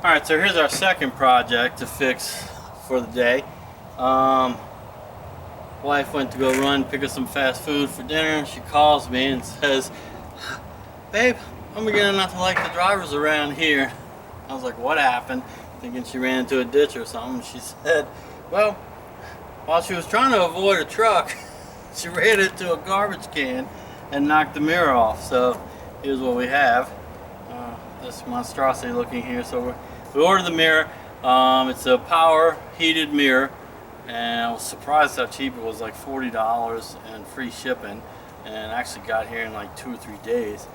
Alright, so here's our second project to fix for the day. Wife went to go run, pick up some fast food for dinner. She calls me and says, "Babe, I'm beginning not to like the drivers around here." I was like, "What happened?" Thinking she ran into a ditch or something. She said, "Well, while she was trying to avoid a truck, she ran into a garbage can and knocked the mirror off." So here's what we have. This monstrosity looking here. So we ordered the mirror. It's a power heated mirror, and I was surprised how cheap it was, like $40 and free shipping, and actually got here in like 2 or 3 days.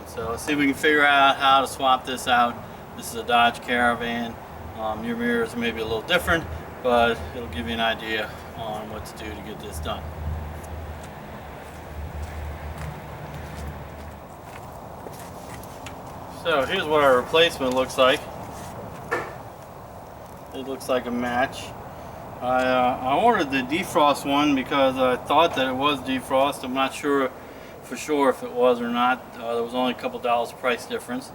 So let's see if we can figure out how to swap this out. This is a Dodge Caravan. Your mirrors may be a little different, but it'll give you an idea on what to do to get this done. So here's what our replacement looks like. It looks like a match. I ordered the defrost one because I thought that it was defrost. I'm not sure for sure if it was or not. There was only a couple dollars price difference.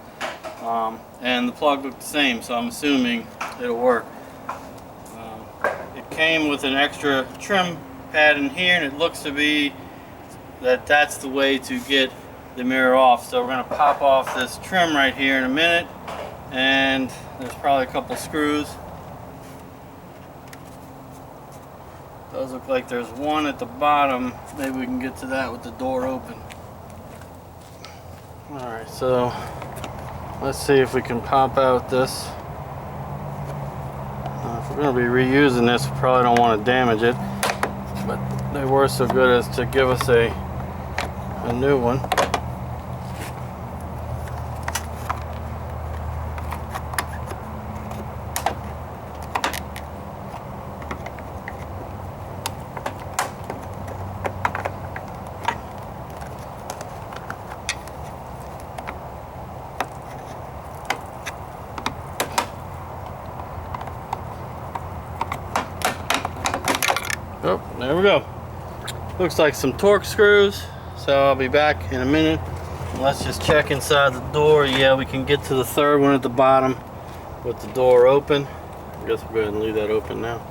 And the plug looked the same, so I'm assuming it'll work. It came with an extra trim pad in here, and it looks to be that that's the way to get the mirror off. So we're going to pop off this trim right here in a minute, and there's probably a couple screws. Does look like there's one at the bottom. Maybe we can get to that with the door open. Alright, so let's see if we can pop out this. If we're going to be reusing this, we probably don't want to damage it, but they were so good as to give us a new one. Oh, there we go. Looks like some torque screws, so I'll be back in a minute. Let's just check inside the door. Yeah, we can get to the third one at the bottom with the door open. I guess we'll go ahead and leave that open now.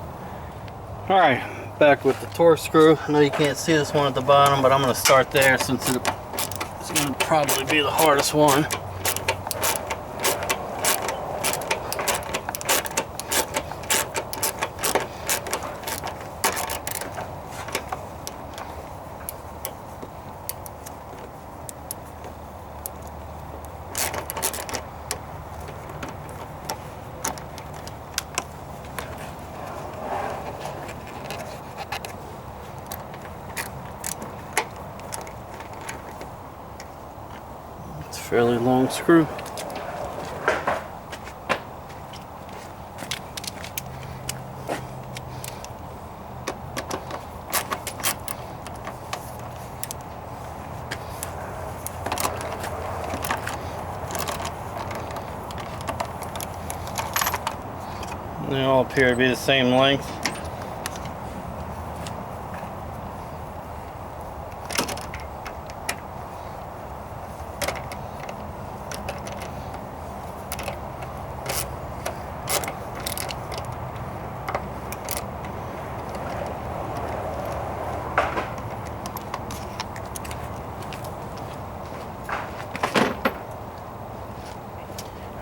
Alright, back with the torque screw. I know you can't see this one at the bottom, but I'm going to start there since it's going to probably be the hardest one. Fairly long screw. They all appear to be the same length.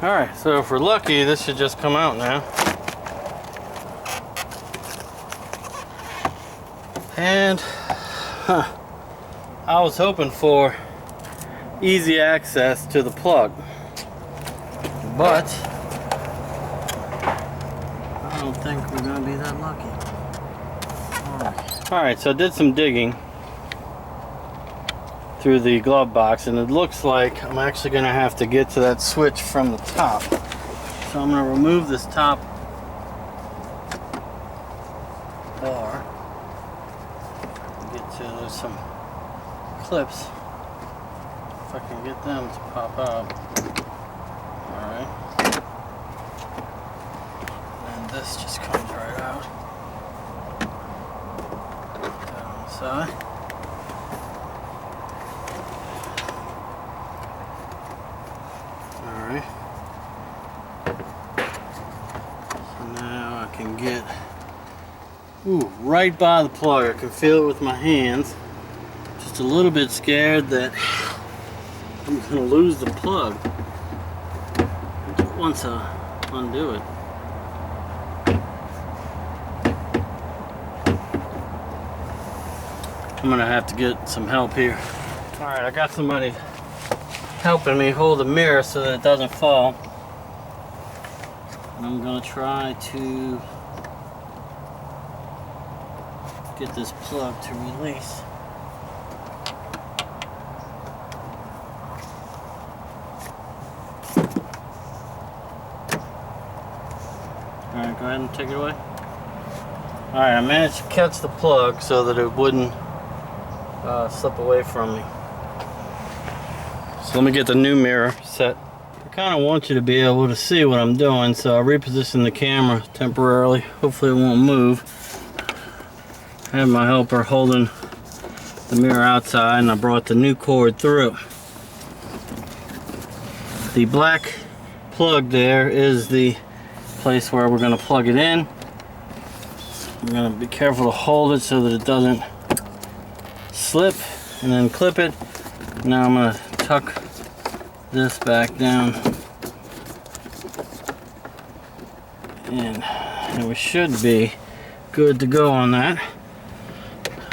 Alright, so if we're lucky, this should just come out now. And I was hoping for easy access to the plug, but I don't think we're going to be that lucky. Alright, so I did some digging through the glove box, and it looks like I'm actually going to have to get to that switch from the top. So I'm going to remove this top bar. There's some clips, if I can get them to pop out. Alright. And this just comes right out. Down the side. Alright. right by the plug. I can feel it with my hands. Just a little bit scared that I'm gonna lose the plug once I undo it. I'm gonna have to get some help here. All right, I got somebody helping me hold the mirror so that it doesn't fall. And I'm gonna try to get this plug to release. All right, go ahead and take it away. All right, I managed to catch the plug so that it wouldn't slip away from me. So let me get the new mirror set. I kind of want you to be able to see what I'm doing, so I'll reposition the camera temporarily. Hopefully it won't move. I have my helper holding the mirror outside, and I brought the new cord through. The black plug there is the place where we're going to plug it in. I'm going to be careful to hold it so that it doesn't slip, and then clip it. Now I'm going to tuck this back down in, and we should be good to go on that.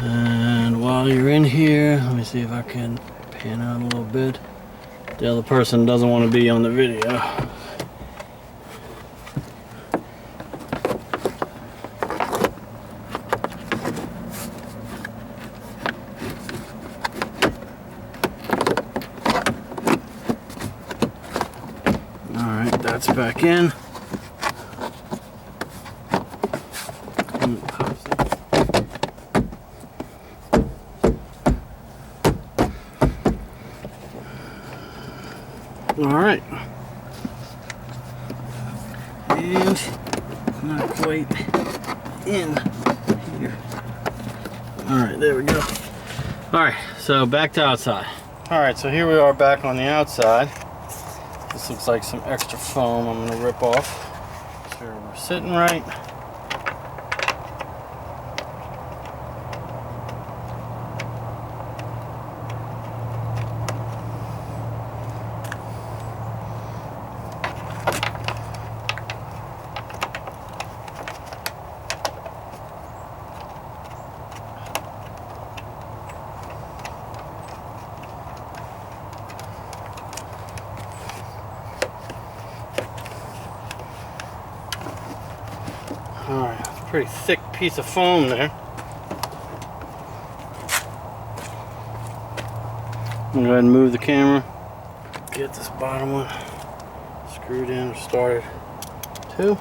And while you're in here, let me see if I can pan out a little bit. The other person doesn't want to be on the video. Alright, that's back in. Alright. And not quite in here. Alright, there we go. Alright, so back to outside. Alright, so here we are back on the outside. This looks like some extra foam I'm going to rip off. So we're sitting right. Alright, pretty thick piece of foam there. I'm going to go ahead and move the camera. Get this bottom one screwed in or started too.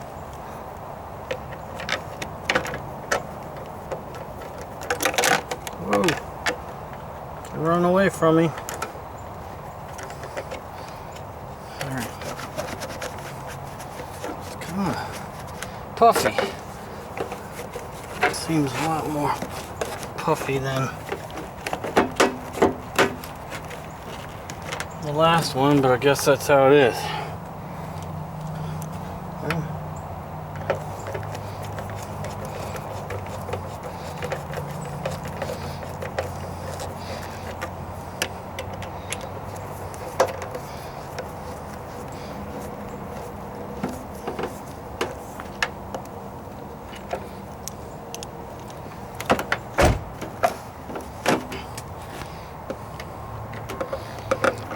Whoa! They're running away from me. Alright. Come on. Puffy. Seems a lot more puffy than the last one, but I guess that's how it is.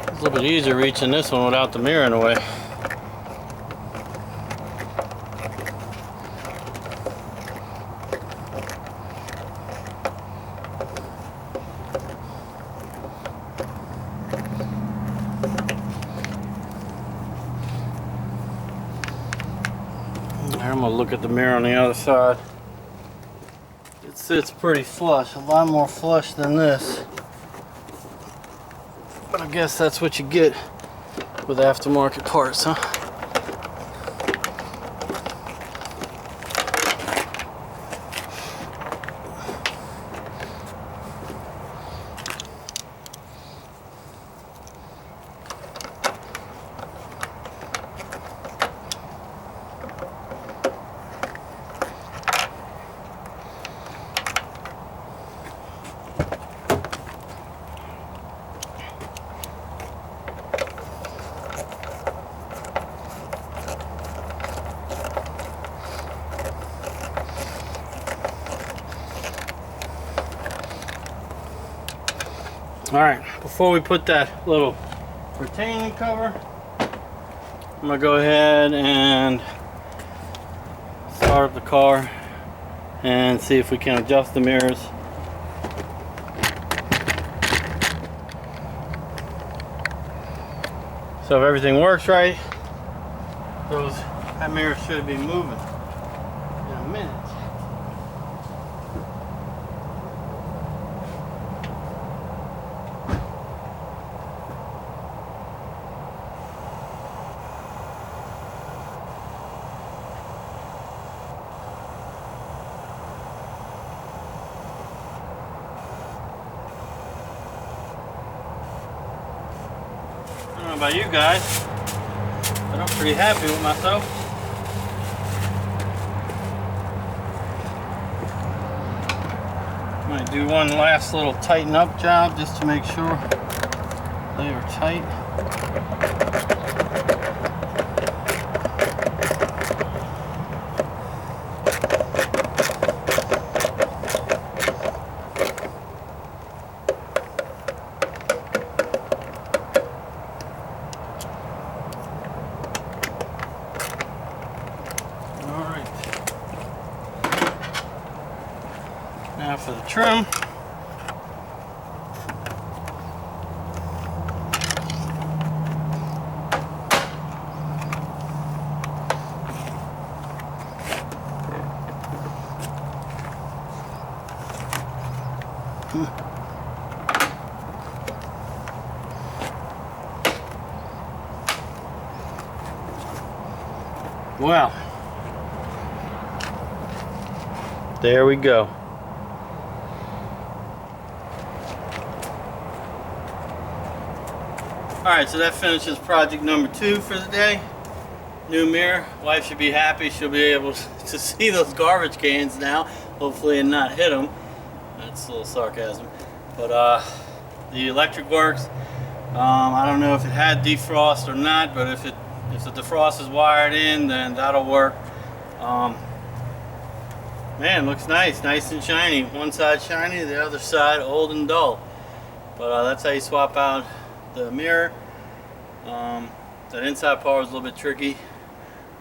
It's a little bit easier reaching this one without the mirror in the way. I'm gonna look at the mirror on the other side. It sits pretty flush, a lot more flush than this. But I guess that's what you get with aftermarket parts, huh? Alright, before we put that little retaining cover, I'm going to go ahead and start up the car and see if we can adjust the mirrors. So if everything works right, that mirror should be moving in a minute. I don't know about you guys, but I'm pretty happy with myself. I might do one last little tighten up job just to make sure they are tight. Now for the trim. Well, there we go. Alright, so that finishes project number 2 for the day. New mirror. Wife should be happy. She'll be able to see those garbage cans now, hopefully, and not hit them. That's a little sarcasm. But the electric works. I don't know if it had defrost or not, but if the defrost is wired in, then that'll work. Man, looks nice and shiny. One side shiny, the other side old and dull. But that's how you swap out the mirror. That inside part was a little bit tricky,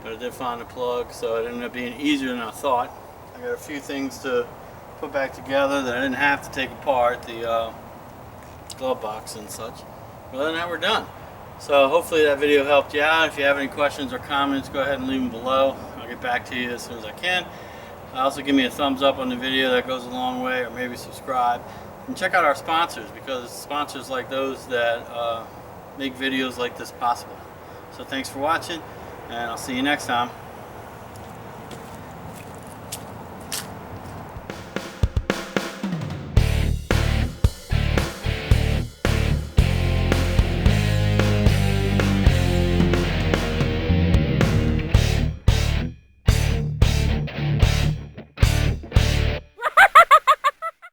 but I did find a plug, so it ended up being easier than I thought. I got a few things to put back together that I didn't have to take apart, the glove box and such. But other than that, we're done. So hopefully that video helped you out. If you have any questions or comments, go ahead and leave them below. I'll get back to you as soon as I can. Also give me a thumbs up on the video, that goes a long way, or maybe subscribe. And check out our sponsors, because it's sponsors like those that make videos like this possible. So thanks for watching, and I'll see you next time.